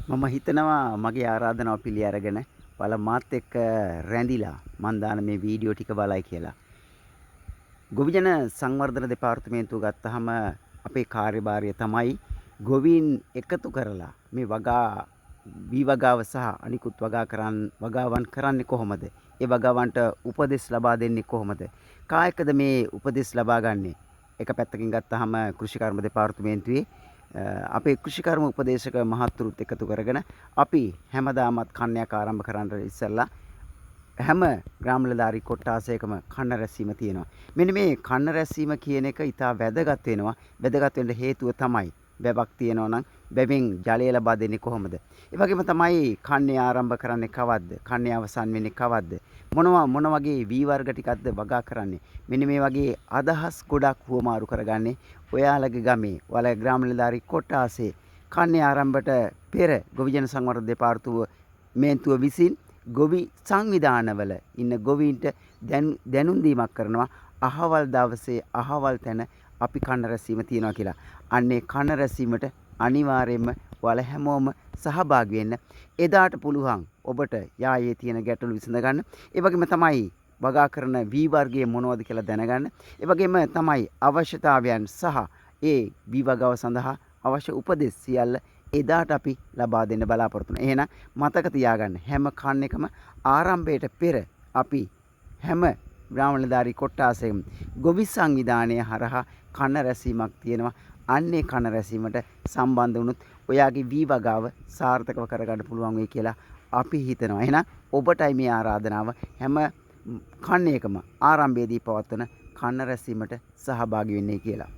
මම හිතනවා මගේ ආරාධනාව පිළි අරගෙන ඔයාලා මාත් එක්ක රැඳිලා මන් දාන මේ වීඩියෝ ටික බලයි කියලා. ගොවිජන සංවර්ධන දෙපාර්තමේන්තුව ගත්තාම අපේ කාර්යභාරය තමයි ගොවීන් එකතු කරලා මේ වී වගාව සහ අනිකුත් වගාවන් කරන්නේ කොහොමද? ඒ වගාවන්ට උපදෙස් ලබා දෙන්නේ කොහොමද? කායකද මේ උපදෙස් ලබා ගන්නේ? එක පැත්තකින් ගත්තාම කෘෂිකර්ම දෙපාර්තමේන්තුවේ අපේ කෘෂිකර්ම උපදේශක මහත්තුරුත් එකතු කරගෙන අපි හැමදාමත් කන්නයක් ආරම්භ කරන්න ඉස්සෙල්ලා හැම ග්‍රාම නිලධාරී කොට්ටාසයකම කන්න රැස්වීම තියෙනවා. මෙන්න මේ කන්න රැස්වීම කියන එක ඉතා වැදගත් වෙනවා. වැදගත් වෙන්න හේතුව තමයි වැවක් තියෙනවා නම් වැවෙන් ජලය ලබා දෙන්නේ කොහොමද? ඒ වගේම තමයි කන්නේ ආරම්භ කරන්නේ කවද්ද? කන්නේ අවසන් වෙන්නේ කවද්ද? මොන වගේ වී වර්ග ටිකක්ද වගා කරන්නේ? මෙන්න මේ වගේ අදහස් ගොඩක් හුවමාරු කරගන්නේ ඔයාලගේ ගමේ ඔයාලගේ ග්‍රාම නිලධාරී කොට්ටාසේ කන්නේ ආරම්භයට පෙර ගොවිජන සංවර්ධන දෙපාර්තමේන්තුව විසින් ගොවි සංවිධානවල ඉන්න ගොවීන්ට දැනුම් දීමක් කරනවා අහවල් දවසේ අහවල් තැන අපි කන්න රැස්වීම තියනවා කියලා. අන්නේ කන්න රැස්වීමට අනිවාර්යයෙන්ම ඔයාලා හැමෝම සහභාගී වෙන්න. එදාට පුළුවන් ඔබට යායේ තියෙන ගැටලු විසඳ ගන්න. ඒ වගේම තමයි වගා කරන වී වර්ගයේ මොනවද කියලා දැනගන්න. ඒ වගේම තමයි අවශ්‍යතාවයන් සහ ඒ වී වගාව සඳහා අවශ්‍ය උපදෙස් සියල්ල එදාට අපි ලබා දෙන්න බලාපොරොත්තු වෙනවා. එහෙනම් මතක තියාගන්න හැම කන් එකම ආරම්භයට පෙර අපි හැම ග්‍රාම නිලධාරී කොට්ටාසෙම ගොවි සංවිධානය හරහා කන රැසීමක් තියෙනවා. අන්නේ කන රැසීමට සම්බන්ධ වුණොත් ඔයාගේ වී වගාව සාර්ථකව කරගන්න පුළුවන් වෙයි කියලා අපි හිතනවා. එහෙනම් ඔබටයි මේ ආරාධනාව හැම කන් එකම ආරම්භයේදී පවත්වන කන රැසීමට සහභාගී වෙන්නේ කියලා.